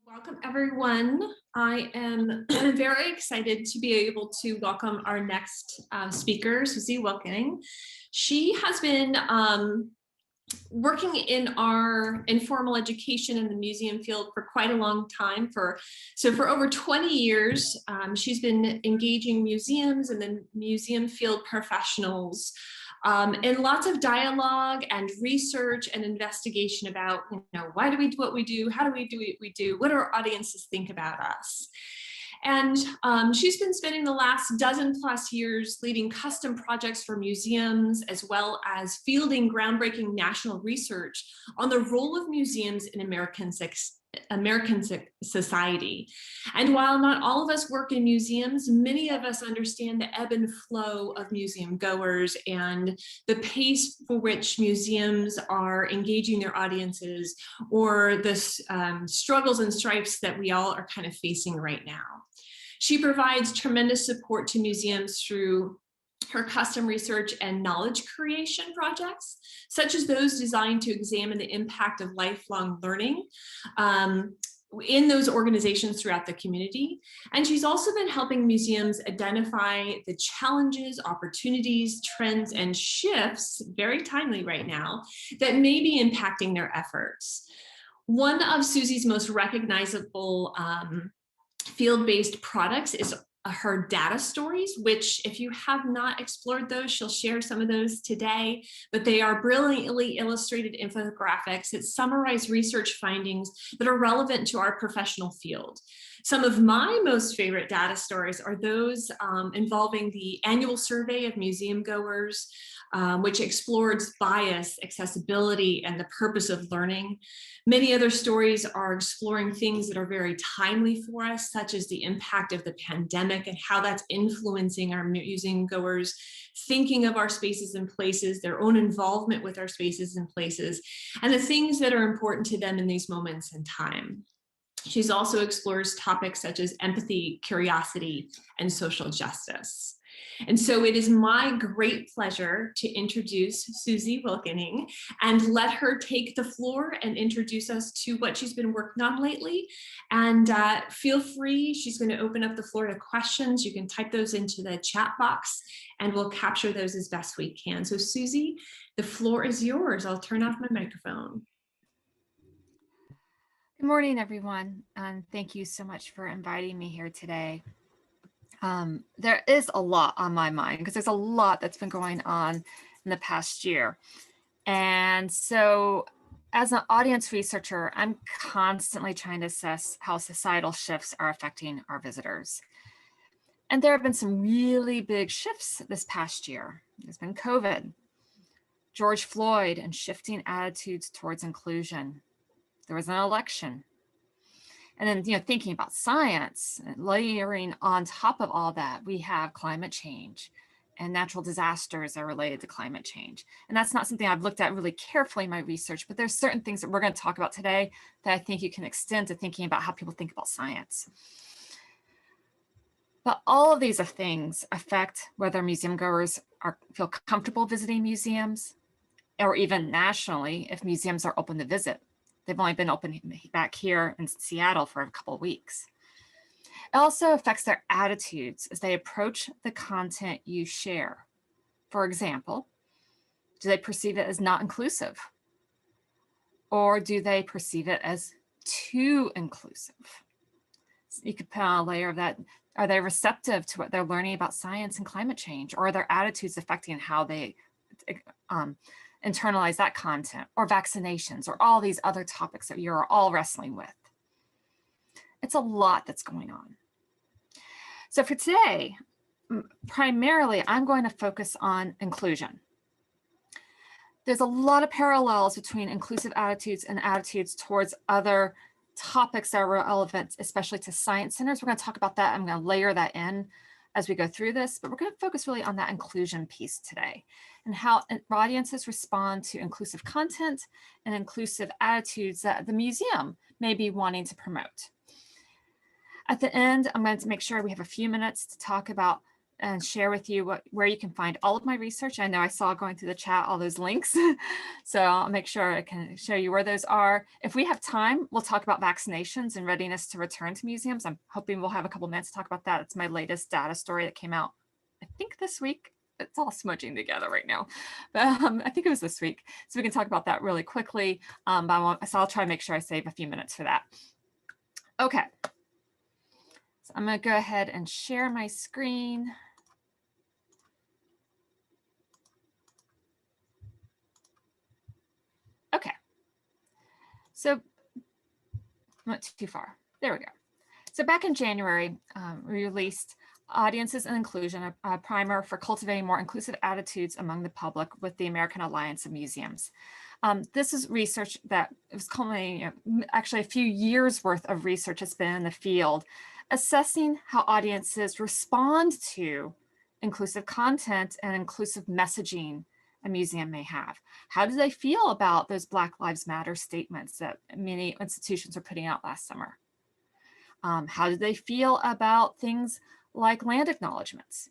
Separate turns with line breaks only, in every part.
Welcome, everyone. I am very excited to be able to welcome our next speaker, Susie Wilkening. She has been working in our informal education in the museum field for quite a long time. For over 20 years, she's been engaging museums and the museum field professionals in lots of dialogue and research and investigation about, why do we do what we do? How do we do what we do? What do our audiences think about us? And she's been spending the last dozen plus years leading custom projects for museums, as well as fielding groundbreaking national research on the role of museums in American society. And while not all of us work in museums, many of us understand the ebb and flow of museum goers and the pace for which museums are engaging their audiences, or the struggles and stripes that we all are kind of facing right now. She provides tremendous support to museums through her custom research and knowledge creation projects, such as those designed to examine the impact of lifelong learning in those organizations throughout the community. And she's also been helping museums identify the challenges, opportunities, trends, and shifts, very timely right now, that may be impacting their efforts. One of Susie's most recognizable field-based products is her data stories, which, if you have not explored those, she'll share some of those today, but they are brilliantly illustrated infographics that summarize research findings that are relevant to our professional field. Some of my most favorite data stories are those involving the annual survey of museum goers, which explores bias, accessibility, and the purpose of learning. Many other stories are exploring things that are very timely for us, such as the impact of the pandemic and how that's influencing our museum goers, thinking of our spaces and places, their own involvement with our spaces and places, and the things that are important to them in these moments in time. She also explores topics such as empathy, curiosity, and social justice. And so it is my great pleasure to introduce Susie Wilkening and let her take the floor and introduce us to what she's been working on lately. And feel free, she's going to open up the floor to questions. You can type those into the chat box and we'll capture those as best we can. So Susie, the floor is yours. I'll turn off my microphone.
Good morning, everyone, and thank you so much for inviting me here today. There is a lot on my mind because there's a lot that's been going on in the past year. And so as an audience researcher, I'm constantly trying to assess how societal shifts are affecting our visitors. And there have been some really big shifts this past year. There's been COVID, George Floyd, and shifting attitudes towards inclusion. There was an election. And then, thinking about science, and layering on top of all that, we have climate change and natural disasters are related to climate change. And that's not something I've looked at really carefully in my research, but there's certain things that we're going to talk about today that I think you can extend to thinking about how people think about science. But all of these things affect whether museum goers feel comfortable visiting museums, or even nationally, if museums are open to visit. They've only been open back here in Seattle for a couple of weeks. It also affects their attitudes as they approach the content you share. For example, do they perceive it as not inclusive? Or do they perceive it as too inclusive? So you could put on a layer of that. Are they receptive to what they're learning about science and climate change? Or are their attitudes affecting how they internalize that content, or vaccinations, or all these other topics that you're all wrestling with? It's a lot that's going on. So for today, primarily, I'm going to focus on inclusion. There's a lot of parallels between inclusive attitudes and attitudes towards other topics that are relevant, especially to science centers. We're going to talk about that. I'm going to layer that in as we go through this, but we're going to focus really on that inclusion piece today and how audiences respond to inclusive content and inclusive attitudes that the museum may be wanting to promote. At the end, I'm going to make sure we have a few minutes to talk about and share with you where you can find all of my research. I know I saw going through the chat all those links, so I'll make sure I can show you where those are. If we have time, we'll talk about vaccinations and readiness to return to museums. I'm hoping we'll have a couple minutes to talk about that. It's my latest data story that came out, I think this week. It's all smudging together right now, but I think it was this week. So we can talk about that really quickly, so I'll try to make sure I save a few minutes for that. Okay, so I'm gonna go ahead and share my screen. Okay, so not too far. There we go. So back in January, we released Audiences and Inclusion, a primer for cultivating more inclusive attitudes among the public with the American Alliance of Museums. This is research that was culminating, actually a few years worth of research has been in the field, assessing how audiences respond to inclusive content and inclusive messaging a museum may have. How do they feel about those Black Lives Matter statements that many institutions are putting out last summer? How do they feel about things like land acknowledgements?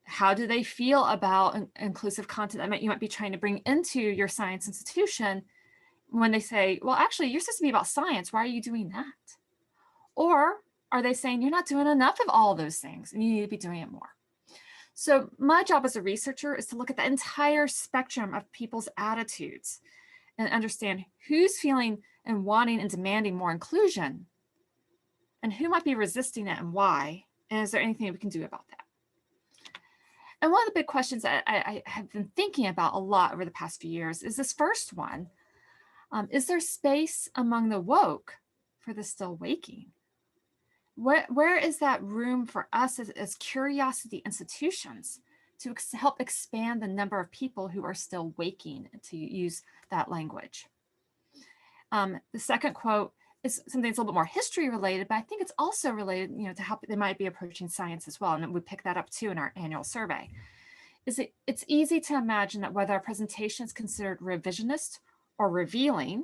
How do they feel about inclusive content that you might be trying to bring into your science institution when they say, well, actually, you're supposed to be about science. Why are you doing that? Or are they saying you're not doing enough of all those things and you need to be doing it more? So my job as a researcher is to look at the entire spectrum of people's attitudes and understand who's feeling and wanting and demanding more inclusion and who might be resisting it and why, and is there anything we can do about that? And one of the big questions that I have been thinking about a lot over the past few years is this first one. Is there space among the woke for the still waking? Where is that room for us as curiosity institutions to help expand the number of people who are still waking, to use that language? The second quote is something that's a little bit more history related, but I think it's also related, to how they might be approaching science as well. And we pick that up too in our annual survey. It's easy to imagine that whether a presentation is considered revisionist or revealing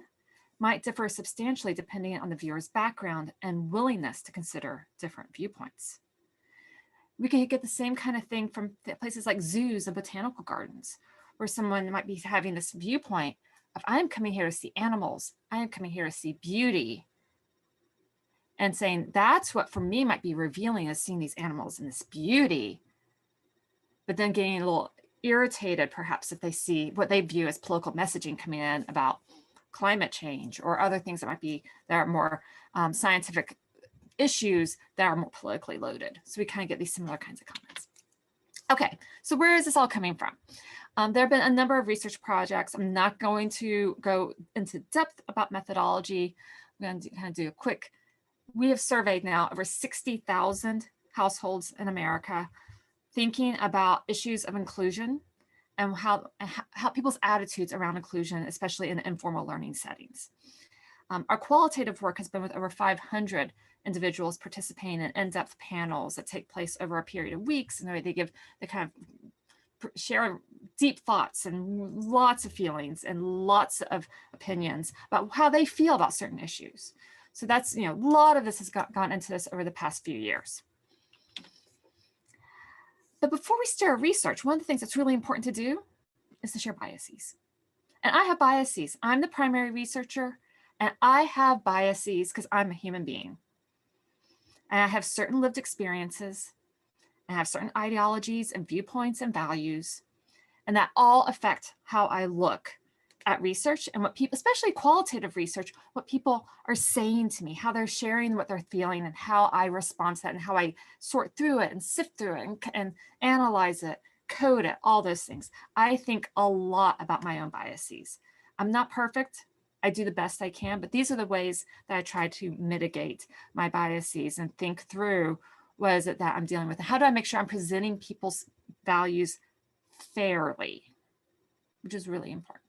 might differ substantially depending on the viewer's background and willingness to consider different viewpoints. We can get the same kind of thing from places like zoos and botanical gardens, where someone might be having this viewpoint of, I'm coming here to see animals, I am coming here to see beauty, and saying that's what for me might be revealing, is seeing these animals and this beauty, but then getting a little irritated perhaps if they see what they view as political messaging coming in about climate change or other things that are more scientific issues that are more politically loaded. So we kind of get these similar kinds of comments. Okay, so where is this all coming from? There have been a number of research projects. I'm not going to go into depth about methodology. I'm going to kind of do a quick, we have surveyed now over 60,000 households in America thinking about issues of inclusion and how people's attitudes around inclusion, especially in informal learning settings. Our qualitative work has been with over 500 individuals participating in in-depth panels that take place over a period of weeks, and they kind of share deep thoughts and lots of feelings and lots of opinions about how they feel about certain issues. So that's, a lot of this has gone into this over the past few years. But before we start research, one of the things that's really important to do is to share biases. And I have biases. I'm the primary researcher, and I have biases because I'm a human being. And I have certain lived experiences, and I have certain ideologies and viewpoints and values, and that all affect how I look at research and what people, especially qualitative research, what people are saying to me, how they're sharing what they're feeling, and how I respond to that, and how I sort through it and sift through it and analyze it, code it, all those things. I think a lot about my own biases. I'm not perfect. I do the best I can, but these are the ways that I try to mitigate my biases and think through what is it that I'm dealing with, and how do I make sure I'm presenting people's values fairly, which is really important.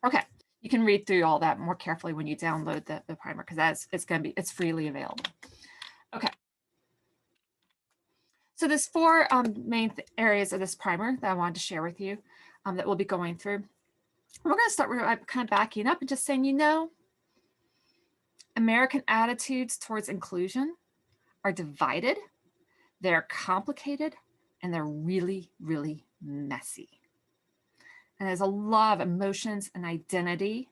Okay, you can read through all that more carefully when you download the primer, because it's freely available. Okay. So there's four main areas of this primer that I wanted to share with you that we'll be going through. We're going to start with kind of backing up and just saying, American attitudes towards inclusion are divided They're complicated and they're really, really messy. And there's a lot of emotions and identity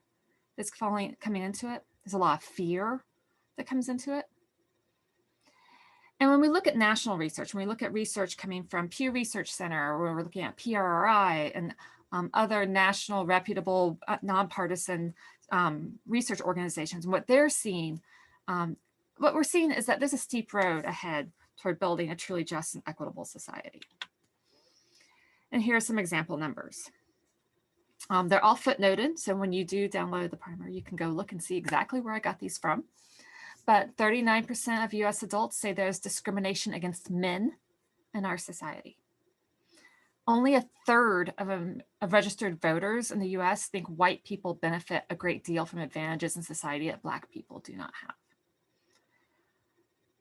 that's coming into it. There's a lot of fear that comes into it. And when we look at national research, when we look at research coming from Pew Research Center, or we're looking at PRRI and other national reputable nonpartisan research organizations, and what they're seeing, what we're seeing is that there's a steep road ahead toward building a truly just and equitable society. And here are some example numbers. They're all footnoted, so when you do download the primer, you can go look and see exactly where I got these from. But 39% of US adults say there's discrimination against men in our society. Only a third of registered voters in the US think white people benefit a great deal from advantages in society that Black people do not have.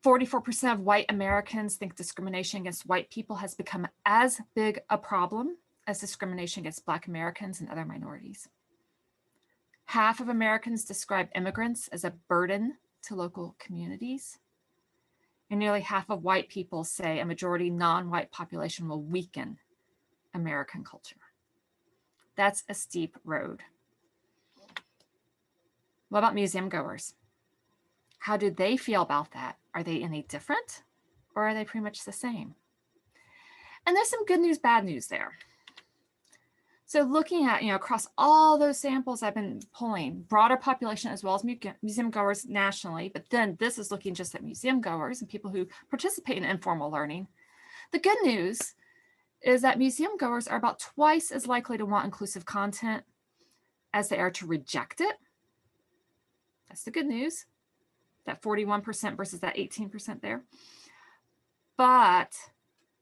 44% of white Americans think discrimination against white people has become as big a problem as discrimination against Black Americans and other minorities. Half of Americans describe immigrants as a burden to local communities. And nearly half of white people say a majority non-white population will weaken American culture. That's a steep road. What about museum goers? How do they feel about that? Are they any different, or are they pretty much the same? And there's some good news, bad news there. So looking at, across all those samples I've been pulling, broader population as well as museum goers nationally, but then this is looking just at museum goers and people who participate in informal learning. The good news is that museum goers are about twice as likely to want inclusive content as they are to reject it. That's the good news, that 41% versus that 18% there. But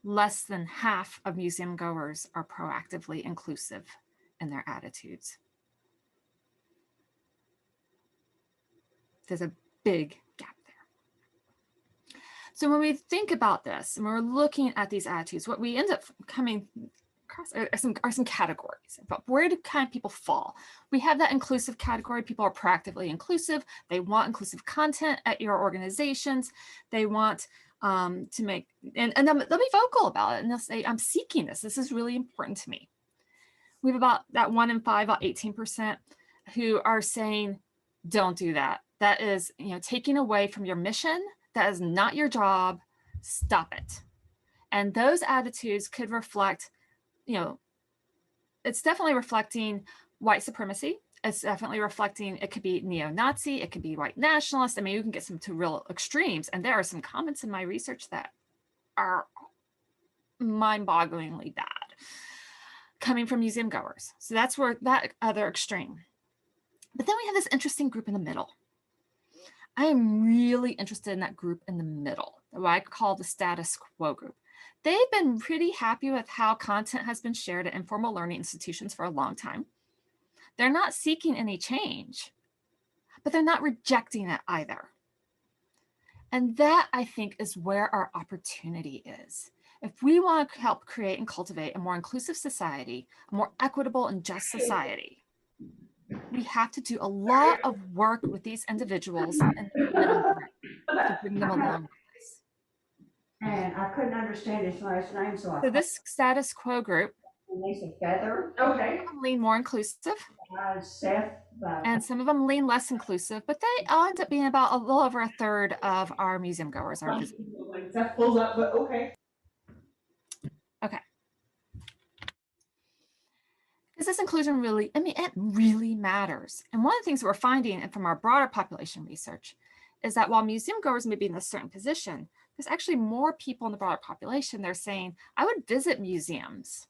less than half of museum goers are proactively inclusive in their attitudes. There's a big gap there. So when we think about this and we're looking at these attitudes, what we end up coming across are some categories. But where do kind of people fall? We have that inclusive category. People are proactively inclusive. They want inclusive content at your organizations. They want to make, and they'll be vocal about it, and they'll say, I'm seeking this. This is really important to me. We have about that 1 in 5, about 18%, who are saying, don't do that. That is, taking away from your mission. That is not your job. Stop it. And those attitudes could reflect, it's definitely reflecting white supremacy. It's definitely reflecting, it could be neo-Nazi, it could be white nationalist. I mean, you can get some to real extremes. And there are some comments in my research that are mind-bogglingly bad coming from museum goers. So that's where that other extreme. But then we have this interesting group in the middle. I am really interested in that group in the middle, what I call the status quo group. They've been pretty happy with how content has been shared at informal learning institutions for a long time. They're not seeking any change, but they're not rejecting it either. And that, I think, is where our opportunity is. If we want to help create and cultivate a more inclusive society, a more equitable and just society, we have to do a lot of work with these individuals in the middle group to bring them along with us.
And I couldn't understand his last name, so
this status quo group,
Feather. Okay.
lean more inclusive.
Seth.
And some of them lean less inclusive, but they all end up being about a little over a third of our museum goers.
Seth pulls up, but okay.
Okay. Because this inclusion really, it really matters. And one of the things that we're finding from our broader population research is that while museum goers may be in a certain position, there's actually more people in the broader population. They're saying, I would visit museums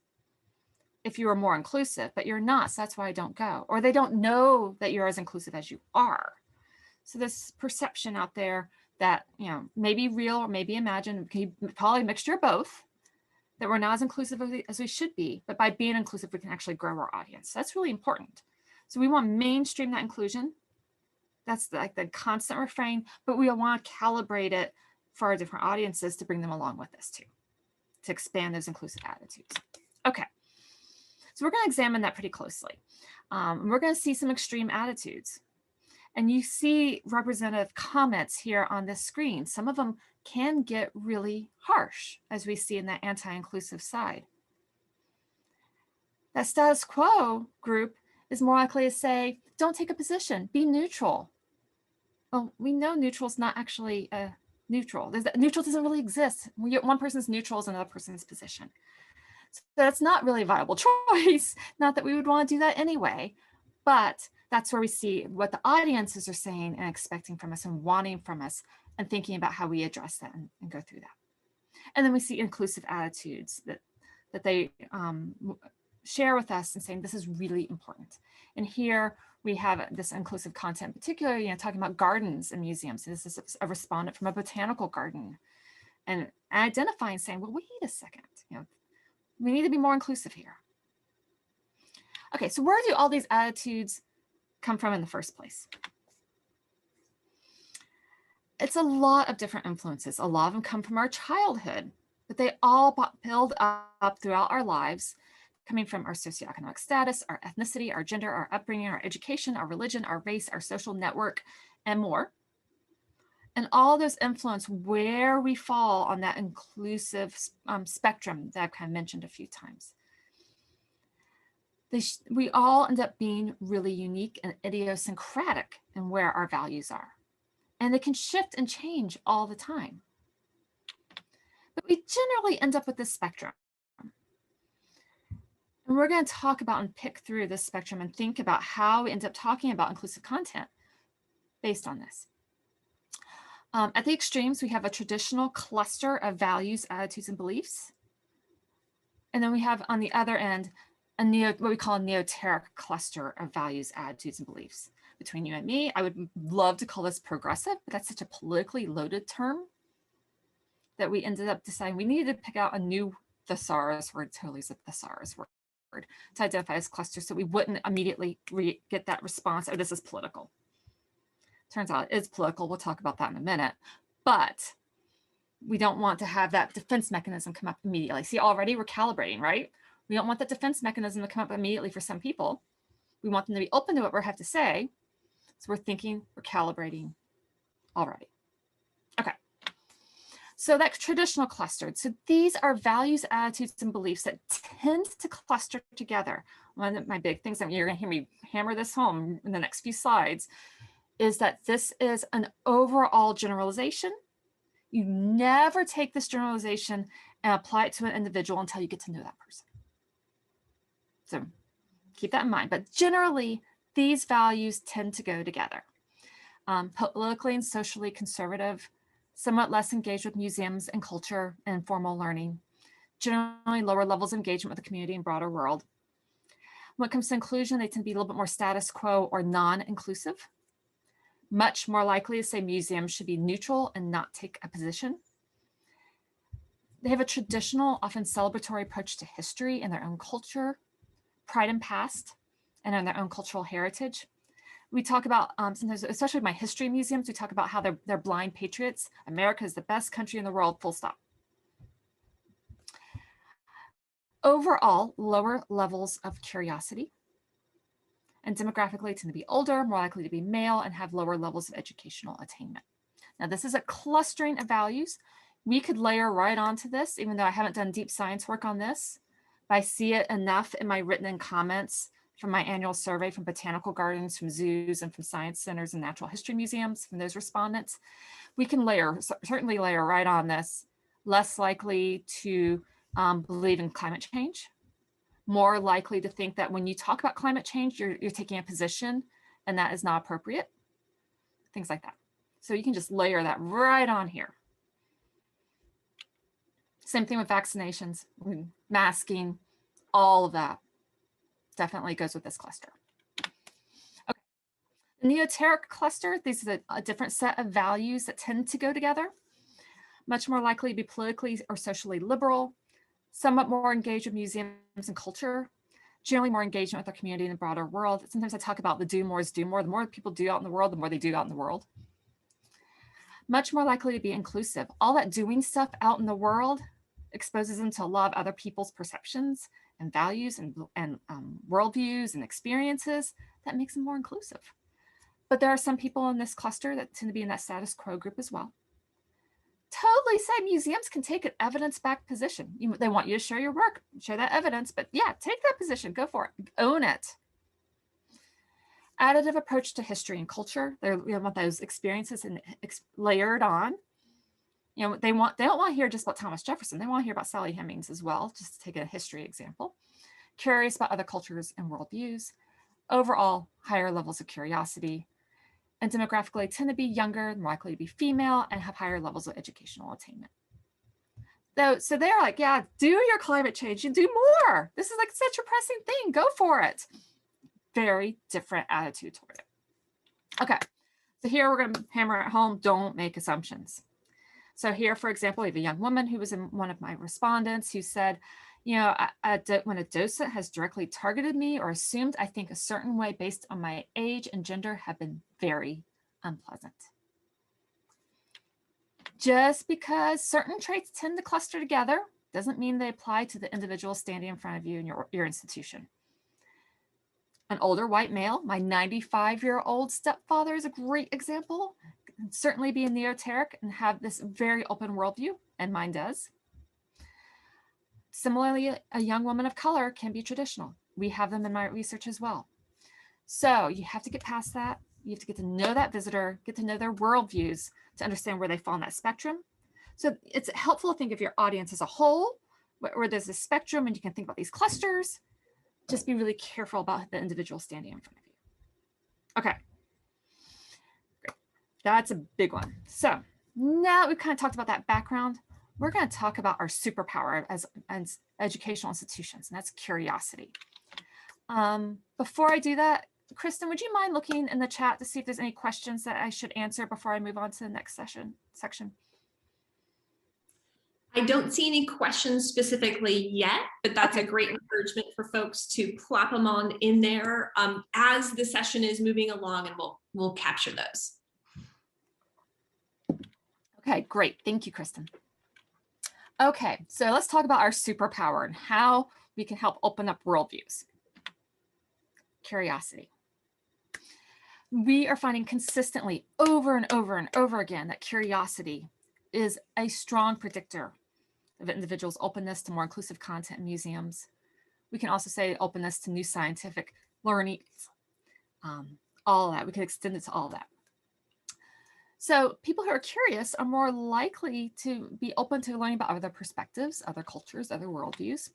if you were more inclusive, but you're not, so that's why I don't go. Or they don't know that you're as inclusive as you are. So this perception out there that, maybe real or maybe imagined, probably a mixture of both, that we're not as inclusive as we should be, but by being inclusive, we can actually grow our audience. That's really important. So we want to mainstream that inclusion. That's like the constant refrain, but we want to calibrate it for our different audiences to bring them along with us too, to expand those inclusive attitudes. Okay. So we're going to examine that pretty closely. We're going to see some extreme attitudes. And you see representative comments here on this screen. Some of them can get really harsh, as we see in that anti-inclusive side. That status quo group is more likely to say, don't take a position, be neutral. Well, we know neutral is not actually neutral. Neutral doesn't really exist. One person's neutral is another person's position. So that's not really a viable choice. Not that we would want to do that anyway, but that's where we see what the audiences are saying and expecting from us and wanting from us and thinking about how we address that and go through that. And then we see inclusive attitudes that they share with us and saying, this is really important. And here we have this inclusive content, in particular, talking about gardens and museums. This is a respondent from a botanical garden and identifying, saying, well, wait a second, we need to be more inclusive here. Okay, so where do all these attitudes come from in the first place? It's a lot of different influences. A lot of them come from our childhood, but they all build up throughout our lives, coming from our socioeconomic status, our ethnicity, our gender, our upbringing, our education, our religion, our race, our social network, and more. And all those influence where we fall on that inclusive spectrum that I've kind of mentioned a few times. We all end up being really unique and idiosyncratic in where our values are. And they can shift and change all the time. But we generally end up with this spectrum. And we're going to talk about and pick through this spectrum and think about how we end up talking about inclusive content based on this. At the extremes, we have a traditional cluster of values, attitudes, and beliefs. And then we have on the other end, what we call a neoteric cluster of values, attitudes, and beliefs. Between you and me, I would love to call this progressive, but that's such a politically loaded term that we ended up deciding we needed to pick out a new thesaurus word, totally is a thesaurus word, to identify as cluster so we wouldn't immediately get that response, oh, this is political. Turns out it is political. We'll talk about that in a minute, but we don't want to have that defense mechanism come up immediately. See, already we're calibrating, right? We don't want that defense mechanism to come up immediately for some people. We want them to be open to what we have to say. So we're thinking, we're calibrating already. Okay. So that traditional clustered. So these are values, attitudes, and beliefs that tend to cluster together. One of my big things, and you're going to hear me hammer this home in the next few slides, is that this is an overall generalization. You never take this generalization and apply it to an individual until you get to know that person. So keep that in mind. But generally, these values tend to go together. Politically and socially conservative, somewhat less engaged with museums and culture and formal learning, generally lower levels of engagement with the community and broader world. When it comes to inclusion, they tend to be a little bit more status quo or non-inclusive. Much more likely to say museums should be neutral and not take a position. They have a traditional, often celebratory approach to history and their own culture, pride in past, and in their own cultural heritage. We talk about, sometimes, especially my history museums, we talk about how they're blind patriots. America is the best country in the world, full stop. Overall, lower levels of curiosity, and demographically tend to be older, more likely to be male, and have lower levels of educational attainment. Now, this is a clustering of values. We could layer right onto this, even though I haven't done deep science work on this, but I see it enough in my written in comments from my annual survey from botanical gardens, from zoos, and from science centers and natural history museums, from those respondents. We can certainly layer right on this, less likely to believe in climate change, more likely to think that when you talk about climate change, you're taking a position and that is not appropriate, things like that. So you can just layer that right on here. Same thing with vaccinations, masking, all of that definitely goes with this cluster. Okay. The Neoteric Cluster, these are a different set of values that tend to go together. Much more likely to be politically or socially liberal, somewhat more engaged with museums and culture, generally more engagement with our community and the broader world. Sometimes I talk about the do more is do more. The more people do out in the world, the more they do out in the world. Much more likely to be inclusive. All that doing stuff out in the world exposes them to a lot of other people's perceptions and values and worldviews and experiences. That makes them more inclusive. But there are some people in this cluster that tend to be in that status quo group as well. Totally say museums can take an evidence-backed position. They want you to share your work, share that evidence, but yeah, take that position, go for it, own it. Additive approach to history and culture. They want those experiences and layered on. They don't want to hear just about Thomas Jefferson. They want to hear about Sally Hemings as well, just to take a history example. Curious about other cultures and worldviews. Overall, higher levels of curiosity. And demographically tend to be younger, more likely to be female, and have higher levels of educational attainment. So they're like, yeah, do your climate change and do more. This is like such a pressing thing. Go for it. Very different attitude toward it. Okay, so here we're going to hammer it home. Don't make assumptions. So here, for example, we have a young woman who was in one of my respondents who said, when a docent has directly targeted me or assumed I think a certain way based on my age and gender have been very unpleasant. Just because certain traits tend to cluster together doesn't mean they apply to the individual standing in front of you in your institution. An older white male, my 95-year-old stepfather is a great example. Can certainly be a neoteric and have this very open worldview, and mine does. Similarly, a young woman of color can be traditional. We have them in my research as well. So you have to get past that. You have to get to know that visitor, get to know their worldviews to understand where they fall on that spectrum. So it's helpful to think of your audience as a whole, where there's a spectrum and you can think about these clusters. Just be really careful about the individual standing in front of you. Okay, great. That's a big one. So now we've kind of talked about that background. We're going to talk about our superpower as educational institutions, and that's curiosity. Before I do that, Kristen, would you mind looking in the chat to see if there's any questions that I should answer before I move on to the next section?
I don't see any questions specifically yet, but that's a great encouragement for folks to plop them on in there as the session is moving along, and we'll capture those.
Okay, great. Thank you, Kristen. Okay, so let's talk about our superpower and how we can help open up worldviews. Curiosity. We are finding consistently over and over and over again that curiosity is a strong predictor of individuals' openness to more inclusive content in museums. We can also say openness to new scientific learning, all of that. We can extend it to all of that. So people who are curious are more likely to be open to learning about other perspectives, other cultures, other worldviews.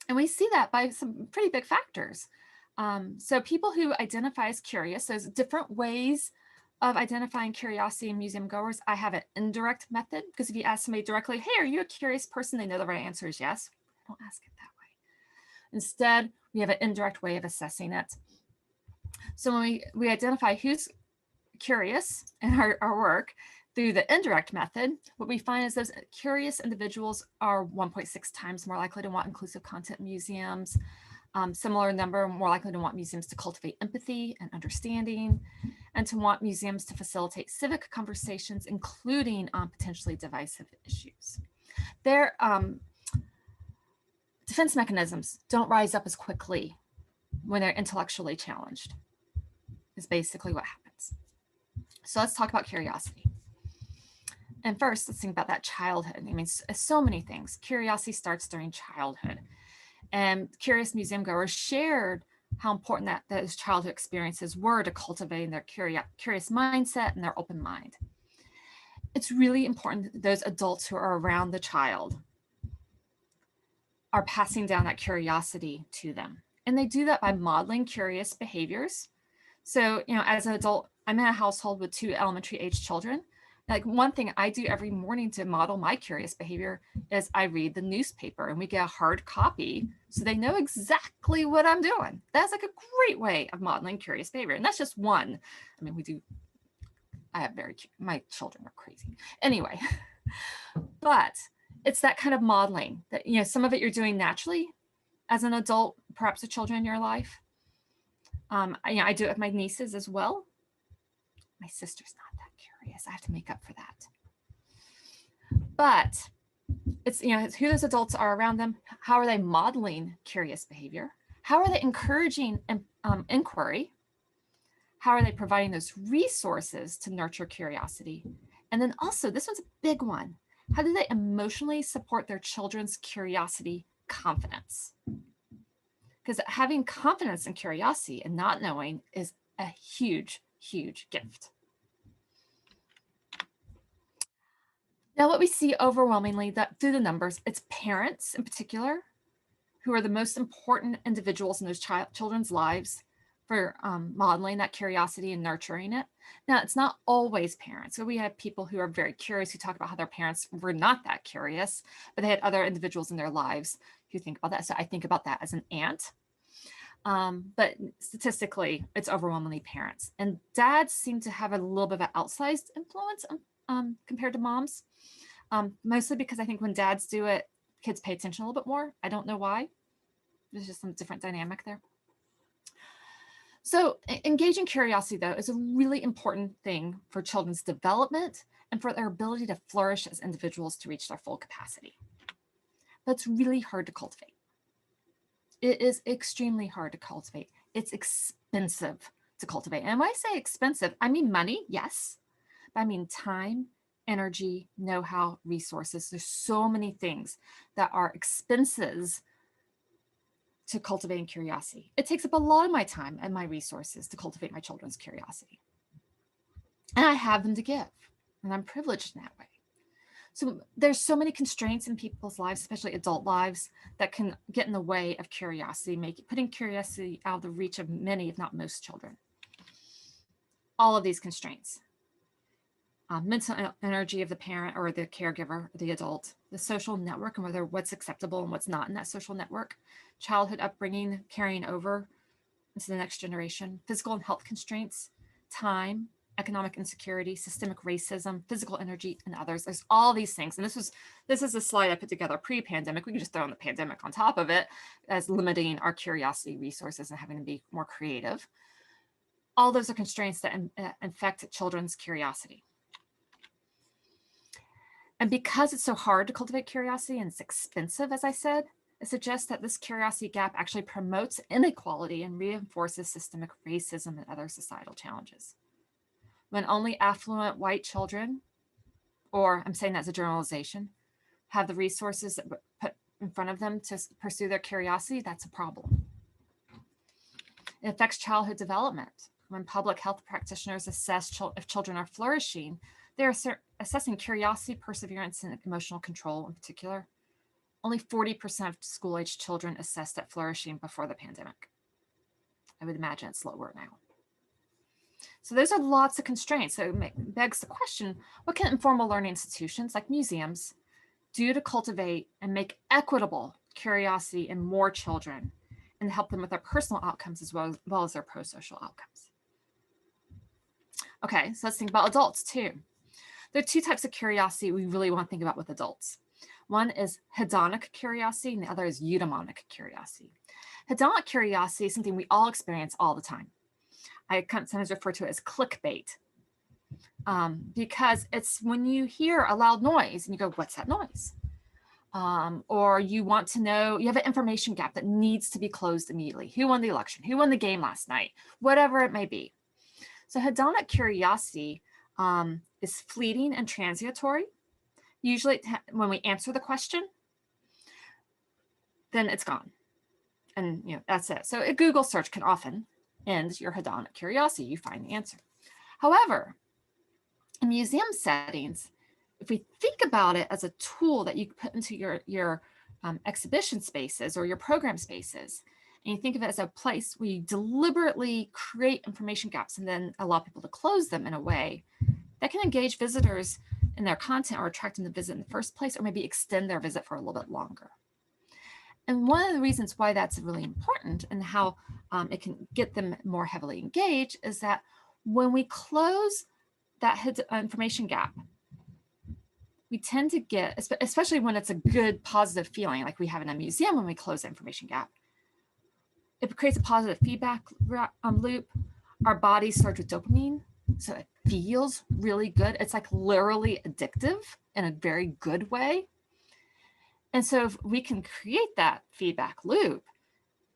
And we see that by some pretty big factors. So people who identify as curious, there's different ways of identifying curiosity in museum goers. I have an indirect method, because if you ask somebody directly, hey, are you a curious person? They know the right answer is yes. Don't ask it that way. Instead, we have an indirect way of assessing it. So when we identify who's curious in our work through the indirect method, what we find is those curious individuals are 1.6 times more likely to want inclusive content in museums. Similar number, more likely to want museums to cultivate empathy and understanding, and to want museums to facilitate civic conversations, including on potentially divisive issues. Their defense mechanisms don't rise up as quickly when they're intellectually challenged, is basically what happens. So let's talk about curiosity. And first, let's think about that childhood. I mean, so many things. Curiosity starts during childhood. And curious museum goers shared how important those childhood experiences were to cultivating their curious mindset and their open mind. It's really important that those adults who are around the child are passing down that curiosity to them. And they do that by modeling curious behaviors. So, as an adult, I'm in a household with 2 elementary age children. Like, one thing I do every morning to model my curious behavior is I read the newspaper, and we get a hard copy so they know exactly what I'm doing. That's like a great way of modeling curious behavior. And that's just one. I mean, my children are crazy. Anyway, but it's that kind of modeling that, some of it you're doing naturally as an adult, perhaps the children in your life. I do it with my nieces as well. My sister's not that curious. I have to make up for that. But it's who those adults are around them. How are they modeling curious behavior? How are they encouraging inquiry? How are they providing those resources to nurture curiosity? And then also, this one's a big one. How do they emotionally support their children's curiosity confidence? Because having confidence and curiosity and not knowing is a huge, huge gift. Now, what we see overwhelmingly that through the numbers, it's parents in particular who are the most important individuals in those children's lives for modeling that curiosity and nurturing it. Now, it's not always parents. So we have people who are very curious who talk about how their parents were not that curious, but they had other individuals in their lives who think about that. So I think about that as an aunt. But statistically, it's overwhelmingly parents. And dads seem to have a little bit of an outsized influence compared to moms, mostly because I think when dads do it, kids pay attention a little bit more. I don't know why. There's just some different dynamic there. So engaging curiosity, though, is a really important thing for children's development and for their ability to flourish as individuals to reach their full capacity. But it's really hard to cultivate. It is extremely hard to cultivate. It's expensive to cultivate. And when I say expensive, I mean money, yes, but I mean time, energy, know-how, resources. There's so many things that are expenses to cultivating curiosity. It takes up a lot of my time and my resources to cultivate my children's curiosity. And I have them to give, and I'm privileged in that way. So there's so many constraints in people's lives, especially adult lives, that can get in the way of curiosity, putting curiosity out of the reach of many, if not most children. All of these constraints. Mental energy of the parent or the caregiver, or the adult, the social network and what's acceptable and what's not in that social network, childhood upbringing, carrying over into the next generation, physical and health constraints, time, economic insecurity, systemic racism, physical energy, and others. There's all these things. And this is a slide I put together pre-pandemic. We can just throw in the pandemic on top of it as limiting our curiosity resources and having to be more creative. All those are constraints that affect children's curiosity. And because it's so hard to cultivate curiosity and it's expensive, as I said, it suggests that this curiosity gap actually promotes inequality and reinforces systemic racism and other societal challenges. When only affluent white children, or I'm saying that's a generalization, have the resources put in front of them to pursue their curiosity, that's a problem. It affects childhood development. When public health practitioners assess if children are flourishing, they're assessing curiosity, perseverance, and emotional control in particular. Only 40% of school-age children assessed at flourishing before the pandemic. I would imagine it's lower now. So those are lots of constraints. So it begs the question, what can informal learning institutions like museums do to cultivate and make equitable curiosity in more children and help them with their personal outcomes as well as their pro-social outcomes? Okay, so let's think about adults too. There are two types of curiosity we really want to think about with adults. One is hedonic curiosity and the other is Eudemonic curiosity. Hedonic curiosity is something we all experience all the time. I sometimes refer to it as clickbait because it's when you hear a loud noise and you go, what's that noise? Or you want to know, you have an information gap that needs to be closed immediately. Who won the election? Who won the game last night? Whatever it may be. So hedonic curiosity is fleeting and transitory. Usually when we answer the question, then it's gone. And that's it. So a Google search can often end your hedonic curiosity. You find the answer. However, in museum settings, if we think about it as a tool that you put into your exhibition spaces or your program spaces, and you think of it as a place where you deliberately create information gaps and then allow people to close them in a way that can engage visitors in their content or attract them to visit in the first place, or maybe extend their visit for a little bit longer. And one of the reasons why that's really important and how it can get them more heavily engaged is that when we close that information gap, we tend to get, especially when it's a good positive feeling like we have in a museum when we close the information gap, it creates a positive feedback loop. Our bodies surge with dopamine, so it feels really good. It's like literally addictive in a very good way. And so if we can create that feedback loop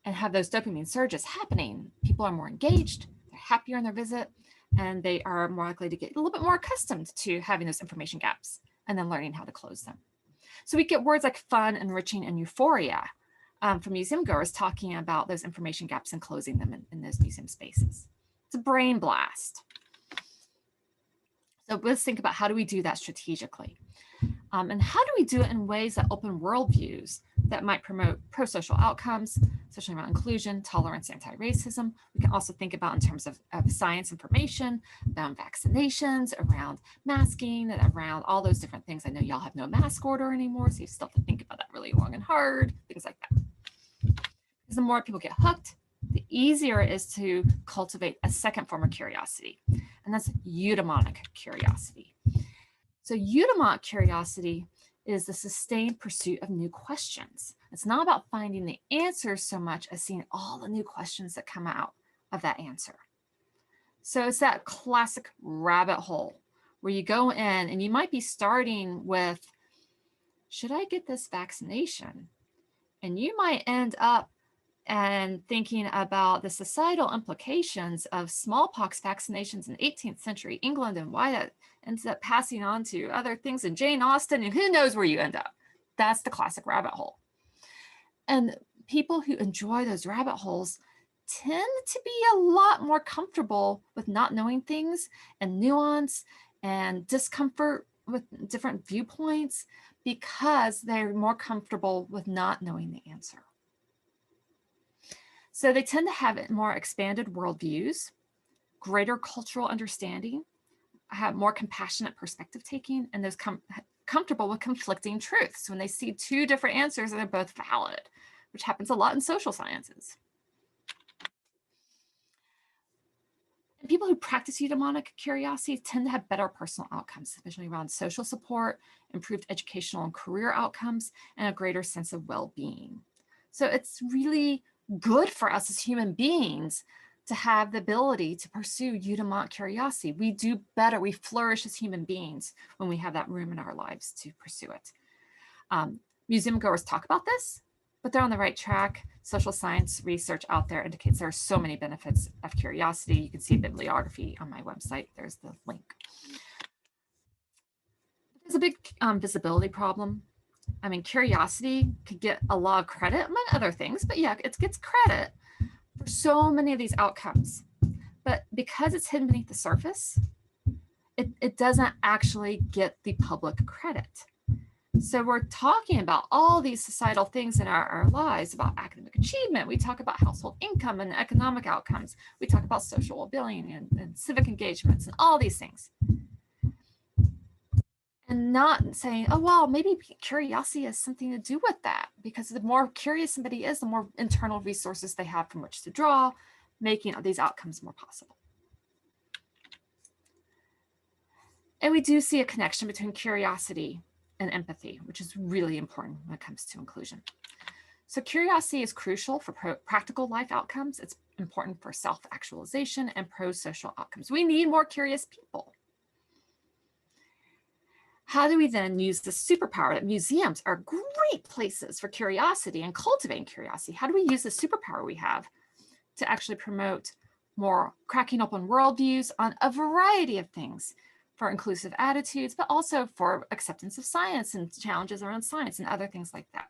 and have those dopamine surges happening, people are more engaged, they're happier in their visit, and they are more likely to get a little bit more accustomed to having those information gaps and then learning how to close them. So we get words like fun, enriching, and euphoria from museum goers talking about those information gaps and closing them in those museum spaces. It's a brain blast. So let's think about how do we do that strategically? And how do we do it in ways that open worldviews that might promote pro-social outcomes, especially around inclusion, tolerance, anti-racism. We can also think about in terms of science information, around vaccinations, around masking, and around all those different things. I know y'all have no mask order anymore, so you still have to think about that really long and hard, things like that. Because the more people get hooked, the easier it is to cultivate a second form of curiosity, and that's Eudemonic curiosity. So Eudemonic curiosity is the sustained pursuit of new questions. It's not about finding the answers so much as seeing all the new questions that come out of that answer. So it's that classic rabbit hole where you go in and you might be starting with, should I get this vaccination? And you might end up and thinking about the societal implications of smallpox vaccinations in 18th century England and why that ends up passing on to other things in Jane Austen, and who knows where you end up. That's the classic rabbit hole. And people who enjoy those rabbit holes tend to be a lot more comfortable with not knowing things and nuance and discomfort with different viewpoints because they're more comfortable with not knowing the answer. So they tend to have more expanded worldviews, greater cultural understanding, have more compassionate perspective taking, and those comfortable with conflicting truths when they see two different answers and they're both valid, which happens a lot in social sciences. And people who practice Eudemonic curiosity tend to have better personal outcomes, especially around social support, improved educational and career outcomes, and a greater sense of well-being. So it's really good for us as human beings to have the ability to pursue Eudemonic curiosity. We do better, we flourish as human beings when we have that room in our lives to pursue it. Museum goers talk about this, but they're on the right track. Social science research out there indicates there are so many benefits of curiosity. You can see bibliography on my website. There's the link. There's a big visibility problem. I mean, curiosity could get a lot of credit among other things, but yeah, it gets credit for so many of these outcomes. But because it's hidden beneath the surface, it doesn't actually get the public credit. So we're talking about all these societal things in our lives, about academic achievement. We talk about household income and economic outcomes. We talk about social well-being and civic engagements and all these things. And not saying, oh, well, maybe curiosity has something to do with that, because the more curious somebody is, the more internal resources they have from which to draw, making these outcomes more possible. And we do see a connection between curiosity and empathy, which is really important when it comes to inclusion. So curiosity is crucial for practical life outcomes. It's important for self-actualization and pro-social outcomes. We need more curious people. How do we then use the superpower that museums are great places for curiosity and cultivating curiosity? How do we use the superpower we have to actually promote more cracking open worldviews on a variety of things for inclusive attitudes, but also for acceptance of science and challenges around science and other things like that?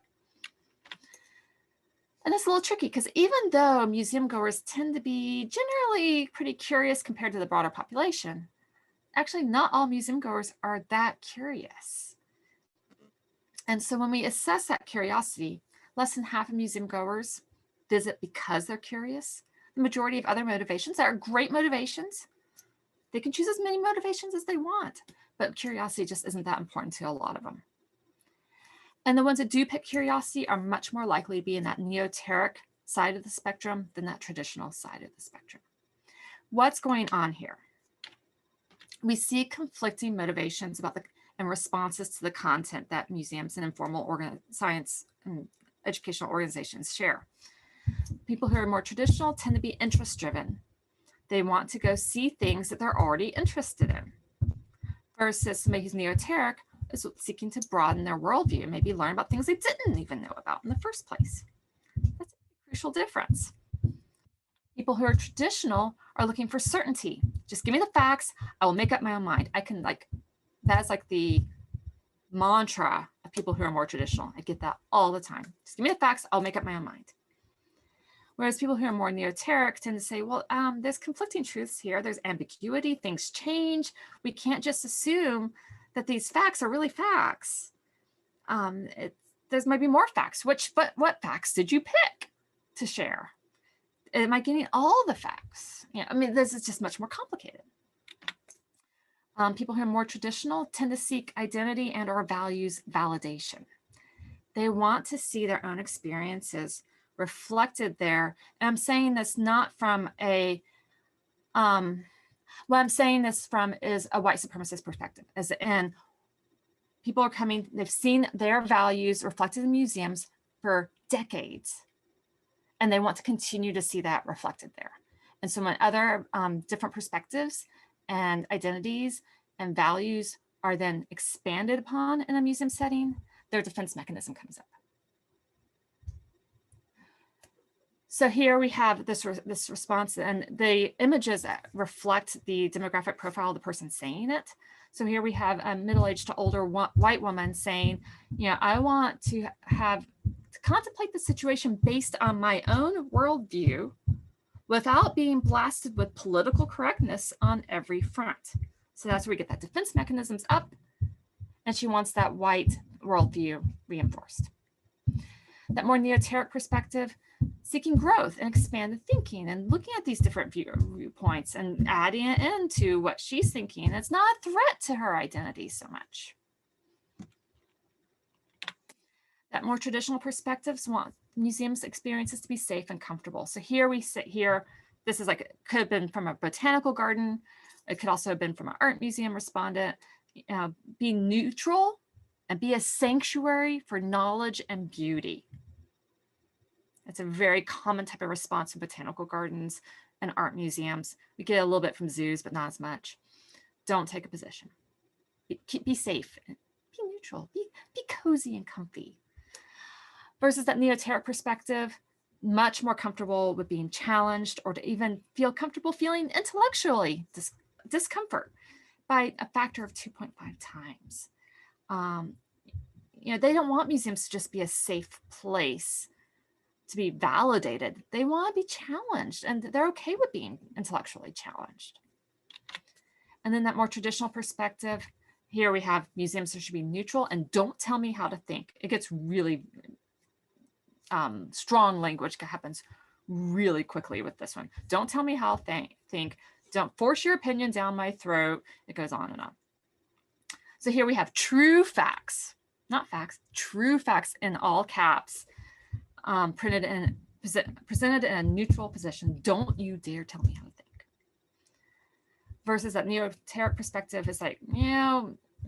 And it's a little tricky because even though museum goers tend to be generally pretty curious compared to the broader population, actually not all museum goers are that curious. And so when we assess that curiosity, less than half of museum goers visit because they're curious. The majority of other motivations that are great motivations, they can choose as many motivations as they want, but curiosity just isn't that important to a lot of them. And the ones that do pick curiosity are much more likely to be in that neoteric side of the spectrum than that traditional side of the spectrum. What's going on here? We see conflicting motivations about and responses to the content that museums and informal science and educational organizations share. People who are more traditional tend to be interest-driven. They want to go see things that they're already interested in, versus somebody who's neoteric is seeking to broaden their worldview and maybe learn about things they didn't even know about in the first place. That's a crucial difference. People who are traditional are looking for certainty. Just give me the facts. I will make up my own mind. That's like the mantra of people who are more traditional. I get that all the time. Just give me the facts. I'll make up my own mind. Whereas people who are more neoteric tend to say, well, there's conflicting truths here. There's ambiguity. Things change. We can't just assume that these facts are really facts. There's might be more facts. But what facts did you pick to share? Am I getting all the facts? I mean, this is just much more complicated. People who are more traditional tend to seek identity and or values validation. They want to see their own experiences reflected there. And I'm saying this not from a, what I'm saying this from is a white supremacist perspective, as in people are coming, they've seen their values reflected in museums for decades, and they want to continue to see that reflected there. And so when other different perspectives and identities and values are then expanded upon in a museum setting, their defense mechanism comes up. So here we have this response, and the images reflect the demographic profile of the person saying it. So here we have a middle-aged to older white woman saying, I want to contemplate the situation based on my own worldview without being blasted with political correctness on every front. So that's where we get that defense mechanisms up, and she wants that white worldview reinforced. That more neoteric perspective, seeking growth and expanded thinking and looking at these different viewpoints and adding it into what she's thinking. It's not a threat to her identity so much. That more traditional perspectives want museums experiences to be safe and comfortable. So here we sit here, this is like, could have been from a botanical garden. It could also have been from an art museum respondent. Be neutral and be a sanctuary for knowledge and beauty. It's a very common type of response in botanical gardens and art museums. We get a little bit from zoos, but not as much. Don't take a position. Be safe, be neutral, be cozy and comfy. Versus that neoteric perspective, much more comfortable with being challenged, or to even feel comfortable feeling intellectually discomfort by a factor of 2.5 times. They don't want museums to just be a safe place to be validated. They want to be challenged, and they're okay with being intellectually challenged. And then that more traditional perspective, here we have museums that should be neutral and don't tell me how to think. It gets really strong language happens really quickly with this one. Don't tell me how to think. Don't force your opinion down my throat. It goes on and on. So here we have true facts, not facts, true facts in all caps, presented in a neutral position. Don't you dare tell me how to think. Versus that neoteric perspective is like,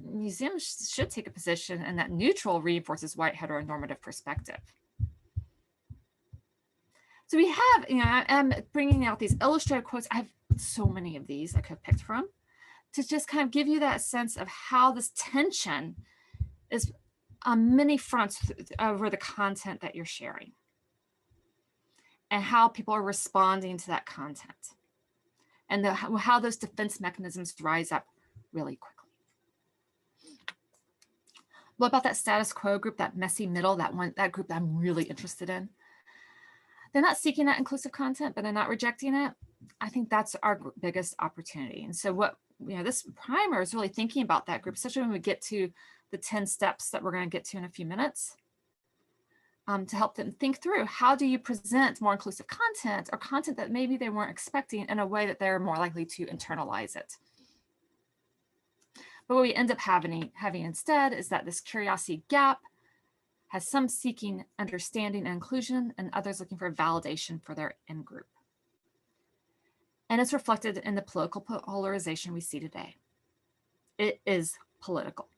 museums should take a position, and that neutral reinforces white heteronormative perspective. So we have, I'm bringing out these illustrative quotes. I have so many of these I could have picked from to just kind of give you that sense of how this tension is on many fronts over the content that you're sharing and how people are responding to that content and how those defense mechanisms rise up really quickly. What about that status quo group, that messy middle, that group that I'm really interested in? They're not seeking that inclusive content, but they're not rejecting it. I think that's our biggest opportunity. And so what, this primer is really thinking about that group, especially when we get to the 10 steps that we're going to get to in a few minutes, to help them think through, how do you present more inclusive content, or content that maybe they weren't expecting, in a way that they're more likely to internalize it. But what we end up having instead is that this curiosity gap has some seeking understanding and inclusion, and others looking for validation for their in-group. And it's reflected in the political polarization we see today. It is political.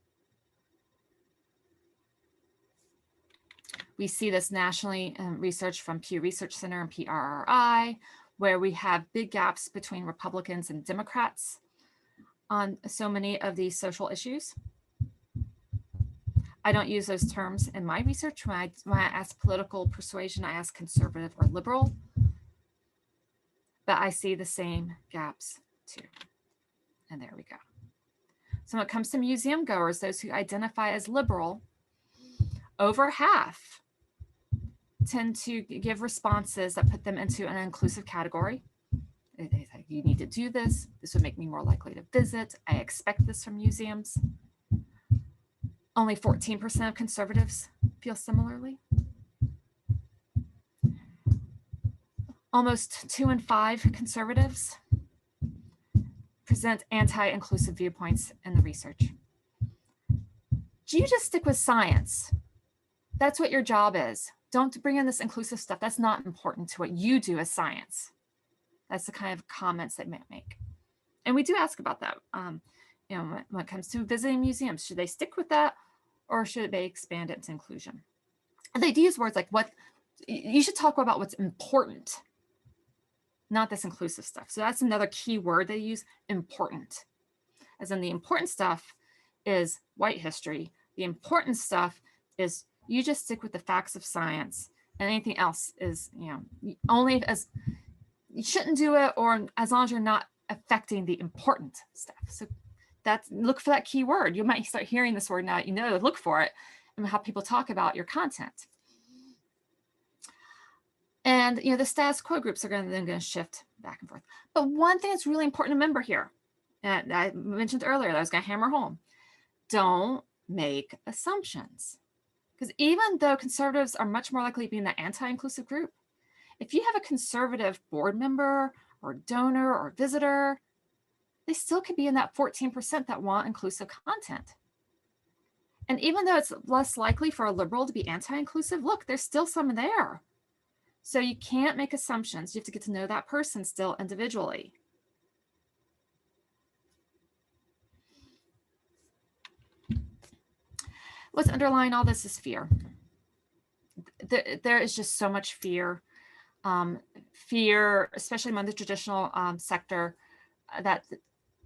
We see this nationally in research from Pew Research Center and PRRI, where we have big gaps between Republicans and Democrats on so many of these social issues. I don't use those terms in my research. When I ask political persuasion, I ask conservative or liberal. but I see the same gaps too. And there we go. So when it comes to museum goers, those who identify as liberal, over half tend to give responses that put them into an inclusive category. They say, you need to do this. This would make me more likely to visit. I expect this from museums. Only 14% of conservatives feel similarly. Almost 2 in 5 conservatives present anti-inclusive viewpoints in the research. You just stick with science. That's what your job is. Don't bring in this inclusive stuff. That's not important to what you do as science. That's the kind of comments they might make. And we do ask about that. You know, when it comes to visiting museums, should they stick with that or should they expand it to inclusion? And they do use words like what, you should talk about what's important, not this inclusive stuff. So that's another key word they use, important. As in the important stuff is white history. The important stuff is you just stick with the facts of science, and anything else is, you know, only as you shouldn't do it, or as long as you're not affecting the important stuff. So that's, look for that key word. You might start hearing this word now, you know, look for it and how people talk about your content. And, you know, the status quo groups are then going to shift back and forth. But one thing that's really important to remember here, and I mentioned earlier that I was going to hammer home, don't make assumptions. Because even though conservatives are much more likely to be in the anti-inclusive group, if you have a conservative board member or donor or visitor, they still could be in that 14% that want inclusive content. And even though it's less likely for a liberal to be anti-inclusive, look, there's still some there. So you can't make assumptions. You have to get to know that person still individually. What's underlying all this is fear. There is just so much fear. Fear, especially among the traditional sector, that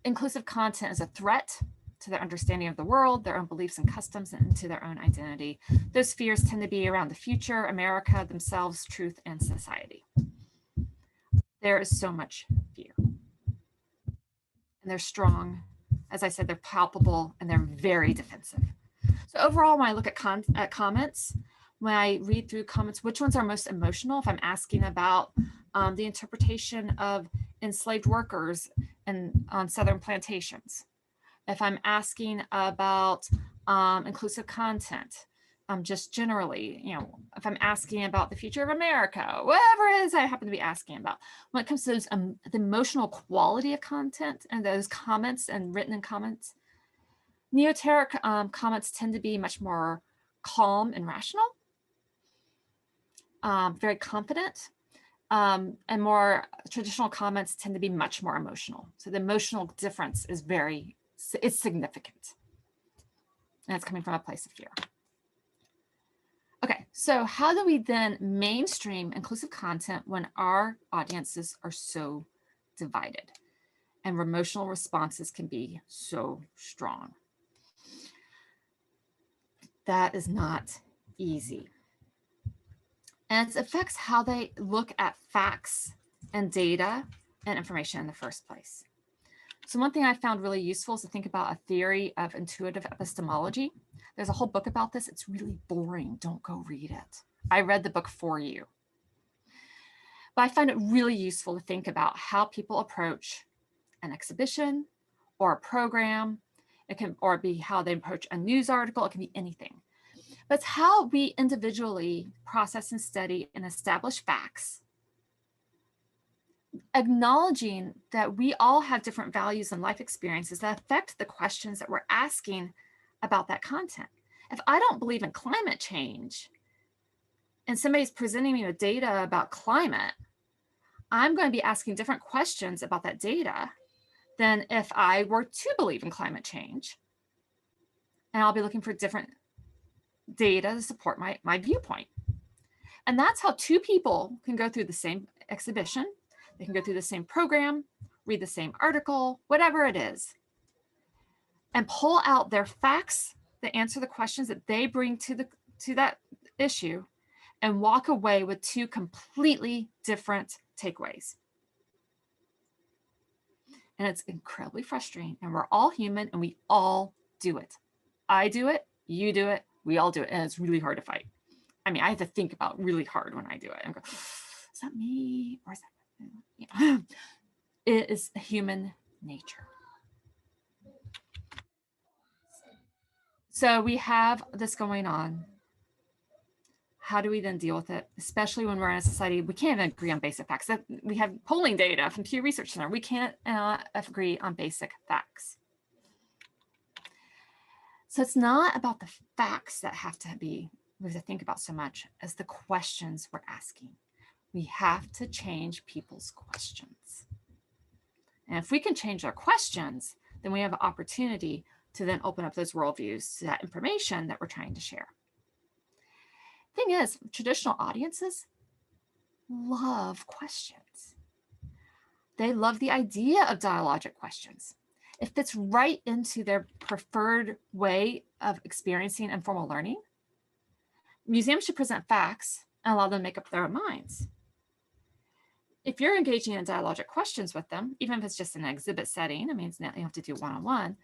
inclusive content is a threat to their understanding of the world, their own beliefs and customs, and to their own identity. Those fears tend to be around the future, America, themselves, truth, and society. There is so much fear. And they're strong. As I said, they're palpable, and they're very defensive. So overall, when I look at comments, when I read through comments, which ones are most emotional? If I'm asking about the interpretation of enslaved workers on Southern plantations, if I'm asking about inclusive content, just generally, you know, if I'm asking about the future of America, whatever it is I happen to be asking about, when it comes to those, the emotional quality of content and those comments and written in comments, Neoteric comments tend to be much more calm and rational, very confident, and more traditional comments tend to be much more emotional. So the emotional difference is it's significant. And it's coming from a place of fear. Okay, so how do we then mainstream inclusive content when our audiences are so divided and emotional responses can be so strong? That is not easy. And it affects how they look at facts and data and information in the first place. So one thing I found really useful is to think about a theory of intuitive epistemology. There's a whole book about this. It's really boring. Don't go read it. I read the book for you. But I find it really useful to think about how people approach an exhibition or a program. It can or be how they approach a news article. It can be anything. But it's how we individually process and study and establish facts, acknowledging that we all have different values and life experiences that affect the questions that we're asking about that content. If I don't believe in climate change and somebody's presenting me with data about climate, I'm going to be asking different questions about that data than if I were to believe in climate change. And I'll be looking for different data to support my viewpoint. And that's how two people can go through the same exhibition. They can go through the same program, read the same article, whatever it is, and pull out their facts that answer the questions that they bring to that issue and walk away with two completely different takeaways. And it's incredibly frustrating. And we're all human and we all do it. I do it, you do it, we all do it. And it's really hard to fight. I mean, I have to think about really hard when I do it and go, is that me? Or is that, yeah. It is human nature. So we have this going on. How do we then deal with it? Especially when we're in a society, we can't even agree on basic facts. We have polling data from Pew Research Center. We can't agree on basic facts. So it's not about the facts that we have to think about so much as the questions we're asking. We have to change people's questions. And if we can change our questions, then we have an opportunity to then open up those worldviews to that information that we're trying to share. Thing is, traditional audiences love questions. They love the idea of dialogic questions. It fits right into their preferred way of experiencing informal learning. Museums should present facts and allow them to make up their own minds. If you're engaging in dialogic questions with them, even if it's just in an exhibit setting, I mean, it's not, you have to do one-on-one,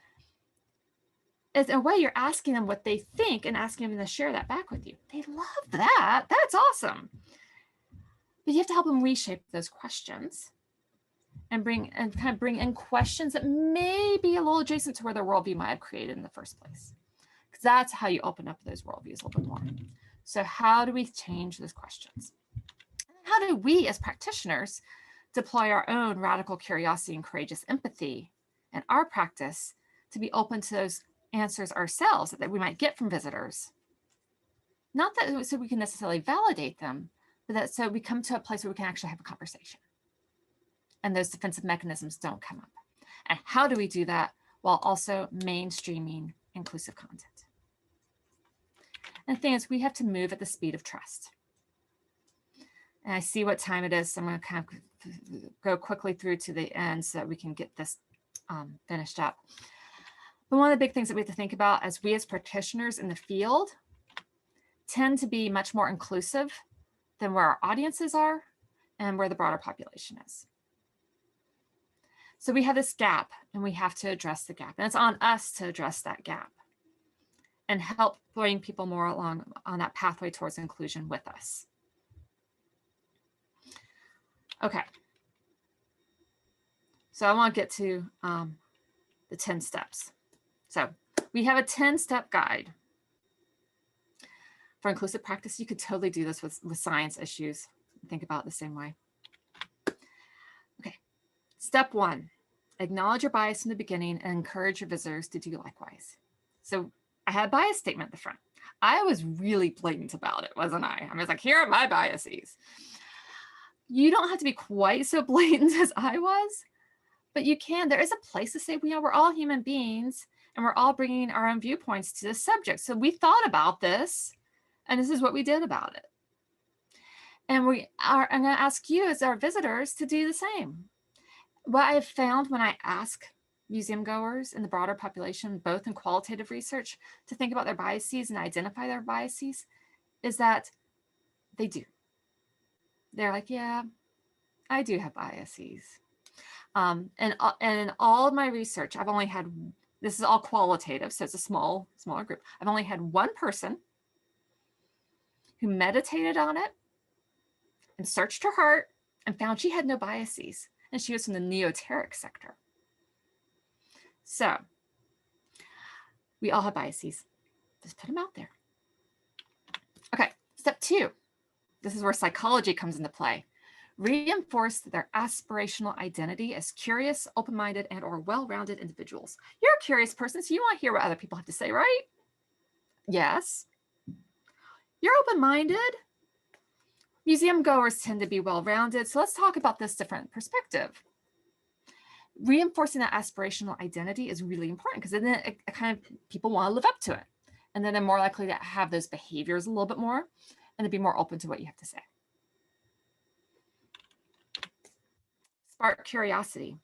in a way you're asking them what they think and asking them to share that back with you. They love that. That's awesome. But you have to help them reshape those questions and bring in questions that may be a little adjacent to where their worldview might have created in the first place. Because that's how you open up those worldviews a little bit more. So how do we change those questions? How do we as practitioners deploy our own radical curiosity and courageous empathy in our practice to be open to those answers ourselves that we might get from visitors? Not that so we can necessarily validate them, but that so we come to a place where we can actually have a conversation and those defensive mechanisms don't come up. And how do we do that while also mainstreaming inclusive content? And the thing is, we have to move at the speed of trust. And I see what time it is, so I'm going to kind of go quickly through to the end so that we can get this finished up. But one of the big things that we have to think about as we as practitioners in the field tend to be much more inclusive than where our audiences are and where the broader population is. So we have this gap and we have to address the gap. And it's on us to address that gap and help bring people more along on that pathway towards inclusion with us. Okay. So I want to get to the 10 steps. So we have a 10-step guide for inclusive practice. You could totally do this with science issues. Think about it the same way. Okay. Step 1, acknowledge your bias in the beginning and encourage your visitors to do likewise. So I had a bias statement at the front. I was really blatant about it, wasn't I? I was like, here are my biases. You don't have to be quite so blatant as I was, but you can. There is a place to say, we're all human beings and we're all bringing our own viewpoints to the subject. So we thought about this and this is what we did about it. And I'm going to ask you as our visitors to do the same. What I've found when I ask museum goers and the broader population, both in qualitative research, to think about their biases and identify their biases, is that they do. They're like, yeah, I do have biases. And in all of my research, I've only had, this is all qualitative, so it's a smaller group. I've only had one person who meditated on it and searched her heart and found she had no biases. And she was from the Neoteric sector. So we all have biases. Just put them out there. Okay, step 2. This is where psychology comes into play. Reinforce their aspirational identity as curious, open-minded, and or well-rounded individuals. You're a curious person, so you want to hear what other people have to say, right? Yes. You're open-minded. Museum goers tend to be well-rounded. So let's talk about this different perspective. Reinforcing that aspirational identity is really important because then it kind of people want to live up to it. And then they're more likely to have those behaviors a little bit more and to be more open to what you have to say. Spark curiosity.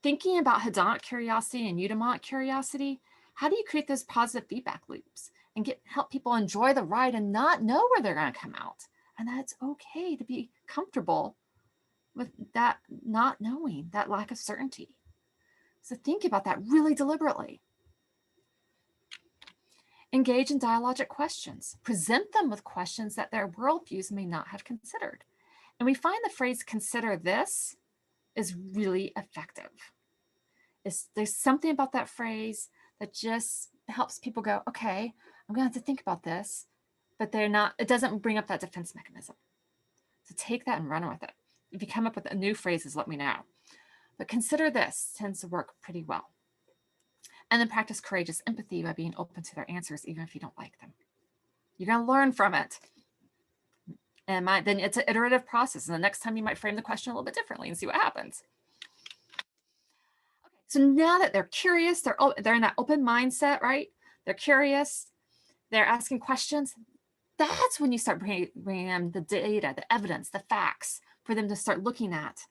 Thinking about hedonic curiosity and eudemonic curiosity, how do you create those positive feedback loops and help people enjoy the ride and not know where they're going to come out? And that it's okay to be comfortable with that not knowing, that lack of certainty. So think about that really deliberately. Engage in dialogic questions. Present them with questions that their worldviews may not have considered. And we find the phrase "consider this" is really effective. There's something about that phrase that just helps people go, okay, I'm gonna have to think about this, but it doesn't bring up that defense mechanism. So take that and run with it. If you come up with new phrases, let me know. But "consider this" tends to work pretty well. And then practice courageous empathy by being open to their answers, even if you don't like them. You're gonna learn from it. And then it's an iterative process. And the next time you might frame the question a little bit differently and see what happens. Okay, so now that they're curious, they're in that open mindset, right? They're curious, they're asking questions. That's when you start bringing them the data, the evidence, the facts for them to start looking at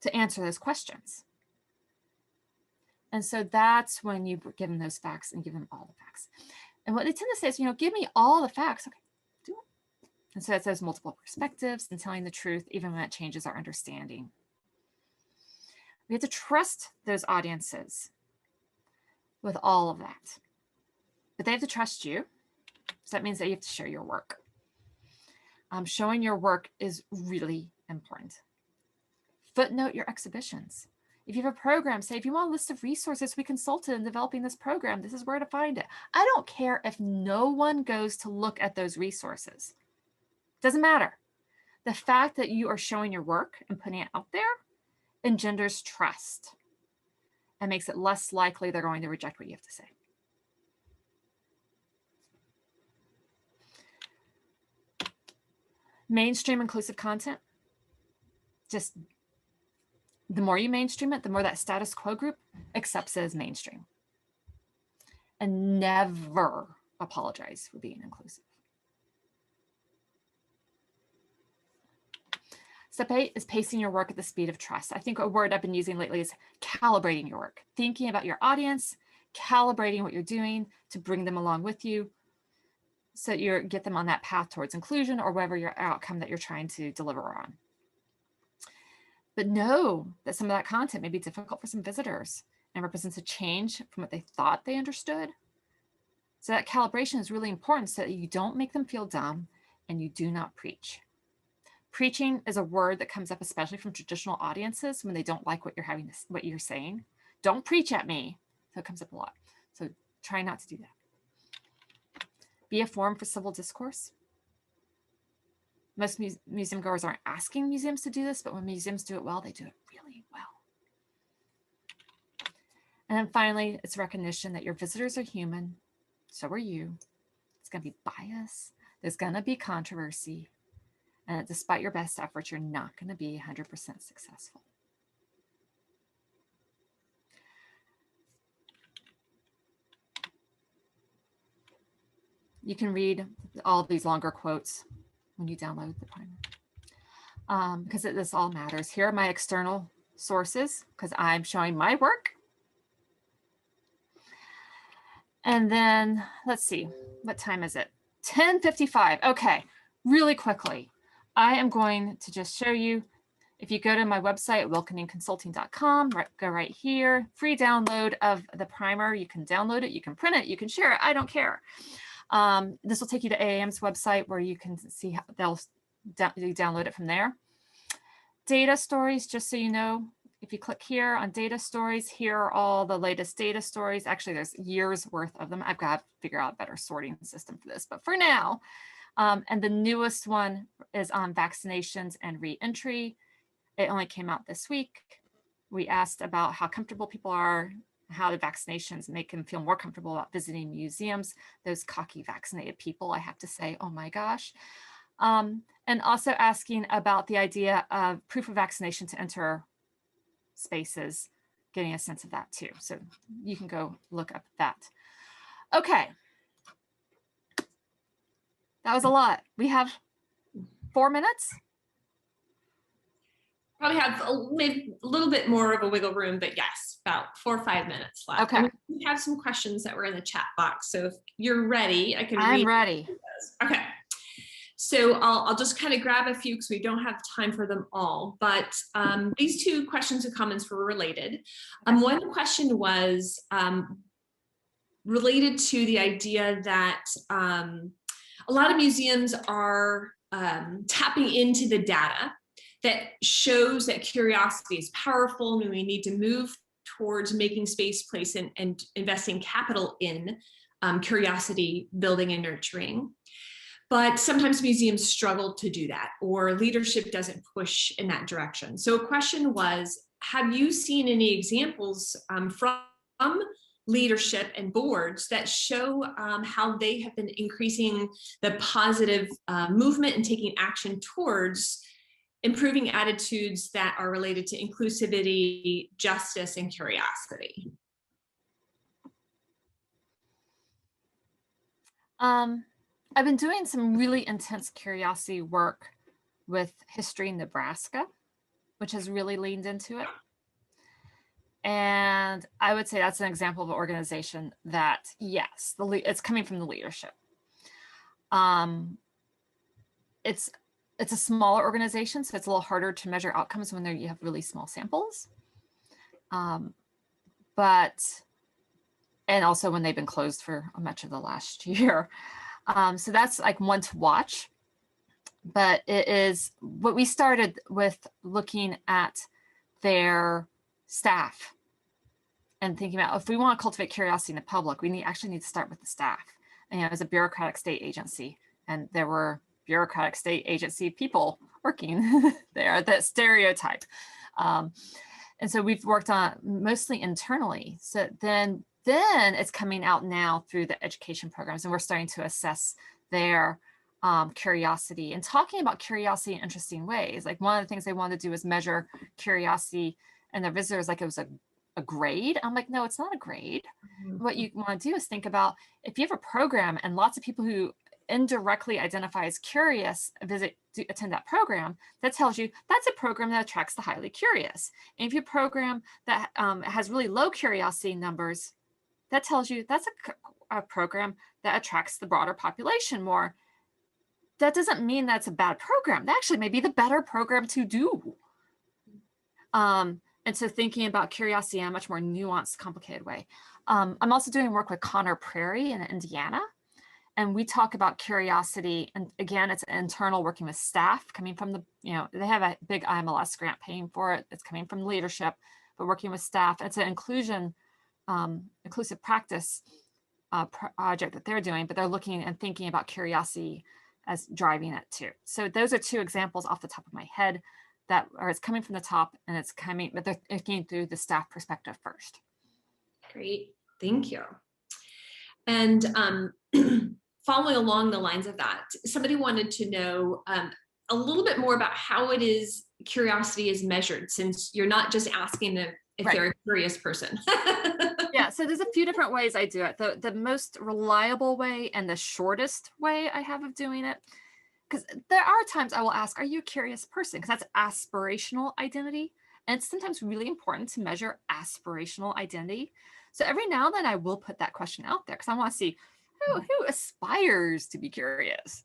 to answer those questions. And so that's when you give them those facts and give them all the facts. And what they tend to say is, give me all the facts. Okay, do it. And so it's those multiple perspectives and telling the truth, even when it changes our understanding. We have to trust those audiences with all of that. But they have to trust you. So that means that you have to share your work. Showing your work is really important. Footnote your exhibitions. If you have a program, say, if you want a list of resources we consulted in developing this program, this is where to find it. I don't care if no one goes to look at those resources. Doesn't matter. The fact that you are showing your work and putting it out there engenders trust and makes it less likely they're going to reject what you have to say. Mainstream inclusive content. Just the more you mainstream it, the more that status quo group accepts it as mainstream. And never apologize for being inclusive. Step 8 is pacing your work at the speed of trust. I think a word I've been using lately is calibrating your work. Thinking about your audience, calibrating what you're doing to bring them along with you so that you get them on that path towards inclusion or whatever your outcome that you're trying to deliver on. But know that some of that content may be difficult for some visitors and represents a change from what they thought they understood. So that calibration is really important so that you don't make them feel dumb and you do not preach. Preaching is a word that comes up especially from traditional audiences when they don't like what you're saying. Don't preach at me. So it comes up a lot. So try not to do that. Be a forum for civil discourse. Most museum goers aren't asking museums to do this, but when museums do it well, they do it really well. And then finally, it's recognition that your visitors are human. So are you. It's going to be bias. There's going to be controversy. And despite your best efforts, you're not going to be 100% successful. You can read all of these longer quotes when you download the primer, because this all matters. Here are my external sources, because I'm showing my work. And then let's see, what time is it? 10:55. Okay, really quickly. I am going to just show you, if you go to my website, wilkeningconsulting.com, go right here, free download of the primer. You can download it, you can print it, you can share it, I don't care. This will take you to AAM's website where you can see how you download it from there. Data stories, just so you know, if you click here on data stories, here are all the latest data stories. Actually, there's years worth of them. I've got to figure out a better sorting system for this, but for now, and the newest one is on vaccinations and re-entry. It only came out this week. We asked about how comfortable people are, how the vaccinations make them feel more comfortable about visiting museums. Those cocky vaccinated people, I have to say, oh my gosh. And also asking about the idea of proof of vaccination to enter spaces, getting a sense of that too. So you can go look up that. Okay. That was a lot. We have 4 minutes.
Probably have maybe a little bit more of a wiggle room, but yes, about 4 or 5 minutes left.
Okay.
And we have some questions that were in the chat box. So if you're ready, I can read.
I'm ready.
Okay. So I'll just kind of grab a few because we don't have time for them all, but these two questions and comments were related. One question was related to the idea that a lot of museums are tapping into the data that shows that curiosity is powerful and we need to move towards making space, place, and investing capital in curiosity building and nurturing. But sometimes museums struggle to do that, or leadership doesn't push in that direction. So a question was, have you seen any examples from leadership and boards that show how they have been increasing the positive movement and taking action towards improving attitudes that are related to inclusivity, justice, and curiosity?
I've been doing some really intense curiosity work with History Nebraska, which has really leaned into it. And I would say that's an example of an organization that, yes, it's coming from the leadership. It's a smaller organization, so it's a little harder to measure outcomes when you have really small samples. And also when they've been closed for much of the last year. So that's like one to watch. But it is what we started with, looking at their staff and thinking about, if we want to cultivate curiosity in the public, we actually need to start with the staff. And, it was a bureaucratic state agency, and there were bureaucratic state agency people working there, that stereotype. And so we've worked on mostly internally. So then it's coming out now through the education programs, and we're starting to assess their curiosity and talking about curiosity in interesting ways. Like, one of the things they wanted to do was measure curiosity and their visitors like it was a grade. I'm like, no, it's not a grade. Mm-hmm. What you want to do is think about, if you have a program and lots of people who indirectly identify as curious attend that program, that tells you that's a program that attracts the highly curious. And if you have a program that has really low curiosity numbers, that tells you that's a program that attracts the broader population more. That doesn't mean that's a bad program. That actually may be the better program to do. And so thinking about curiosity in a much more nuanced, complicated way. I'm also doing work with Connor Prairie in Indiana. And we talk about curiosity. And again, it's internal, working with staff coming from the, they have a big IMLS grant paying for it. It's coming from leadership, but working with staff. It's an inclusive practice project that they're doing, but they're looking and thinking about curiosity as driving it too. So those are two examples off the top of my head it's coming from the top, and but they're thinking through the staff perspective first.
Great, thank you. And following along the lines of that, somebody wanted to know a little bit more about how it is curiosity is measured, since you're not just asking them if
right.
they're a curious person.
Yeah, so there's a few different ways I do it. The most reliable way and the shortest way I have of doing it, because there are times I will ask, are you a curious person? Because that's aspirational identity. And it's sometimes really important to measure aspirational identity. So every now and then I will put that question out there, because I want to see who aspires to be curious.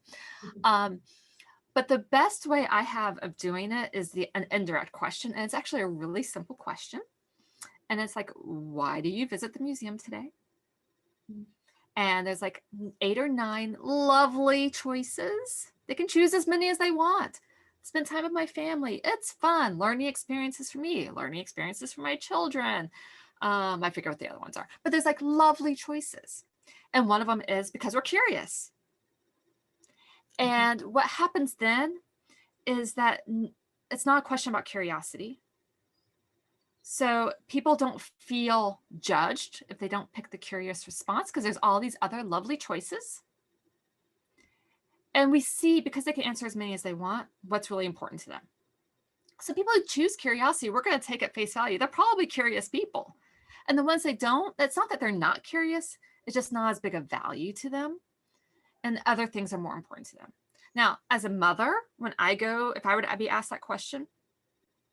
But the best way I have of doing it is an indirect question. And it's actually a really simple question. And it's like, why do you visit the museum today? And there's like 8 or 9 lovely choices. They can choose as many as they want. Spend time with my family. It's fun. Learning experiences for me. Learning experiences for my children. I forget what the other ones are. But there's like lovely choices. And one of them is because we're curious. And what happens then is that it's not a question about curiosity. So people don't feel judged if they don't pick the curious response, because there's all these other lovely choices. And we see, because they can answer as many as they want, what's really important to them. So people who choose curiosity, we're going to take at face value. They're probably curious people. And the ones they don't, it's not that they're not curious. It's just not as big a value to them. And other things are more important to them. Now, as a mother, when I go, if I were to be asked that question,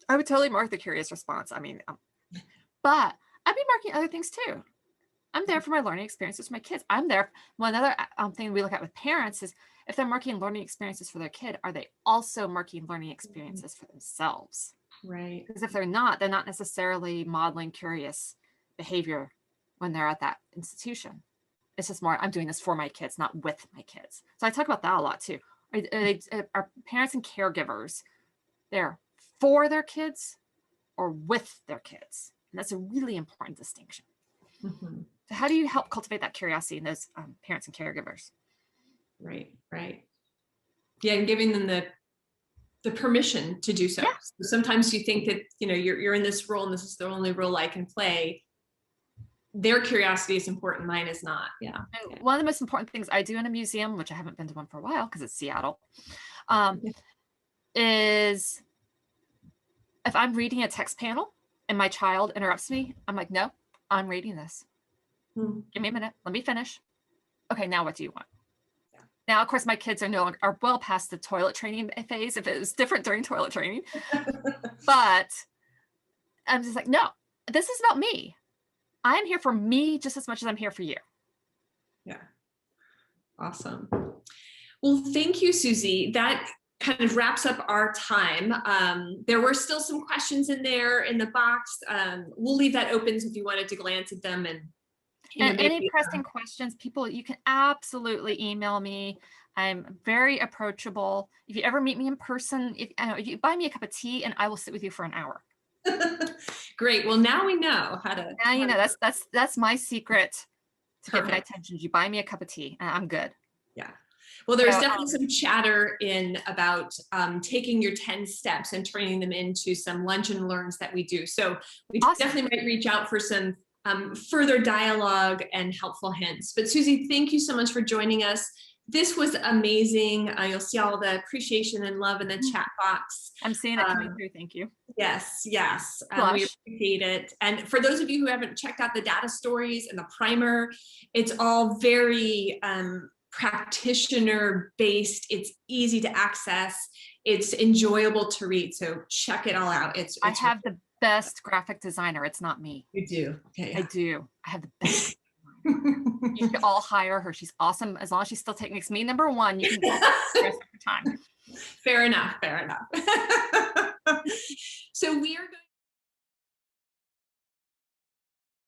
I would totally mark the curious response. But I'd be marking other things too. I'm there for my learning experiences with my kids. I'm there. One other thing we look at with parents is if they're marking learning experiences for their kid, are they also marking learning experiences for themselves?
Right.
Because if they're not necessarily modeling curious behavior when they're at that institution. It's just more, I'm doing this for my kids, not with my kids. So I talk about that a lot too. Are parents and caregivers there for their kids or with their kids? And that's a really important distinction.
Mm-hmm.
So how do you help cultivate that curiosity in those parents and caregivers?
Right, right. Yeah, and giving them the permission to do so.
Yeah.
So sometimes you think that, you know, you're in this role and this is the only role I can play. Their curiosity is important, mine is not. Yeah.
One of the most important things I do in a museum, which I haven't been to one for a while because it's Seattle, is if I'm reading a text panel and my child interrupts me, I'm like, no, I'm reading this. Give me a minute. Let me finish. Okay, now what do you want? Yeah. Now, of course, my kids are well past the toilet training phase. If it was different during toilet training, but I'm just like, no, this is about me. I'm here for me just as much as I'm here for you.
Yeah. Awesome. Well, thank you, Susie. That kind of wraps up our time. There were still some questions in there in the box. We'll leave that open so if you wanted to glance at them and
any pressing questions, people, you can absolutely email me. I'm very approachable. If you ever meet me in person, if you buy me a cup of tea and I will sit with you for an hour.
Great. Well, now we know how to.
Now you know that's my secret to get my attention. You buy me a cup of tea and I'm good.
Yeah. Well, there's definitely some chatter about taking your 10 steps and turning them into some lunch and learns that we do. So we definitely might reach out for some further dialogue and helpful hints. But Susie, thank you so much for joining us. This was amazing. You'll see all the appreciation and love in the chat box.
I'm seeing it coming through. Thank you.
Yes, yes. We appreciate it. And for those of you who haven't checked out the data stories and the primer, it's all very practitioner based. It's easy to access. It's enjoyable to read. So check it all out.
I have the best graphic designer. It's not me.
You do. Okay.
I do. I have the best. You should all hire her. She's awesome. As long as she still makes me number one, you can go the rest of the time.
Fair enough. Fair enough.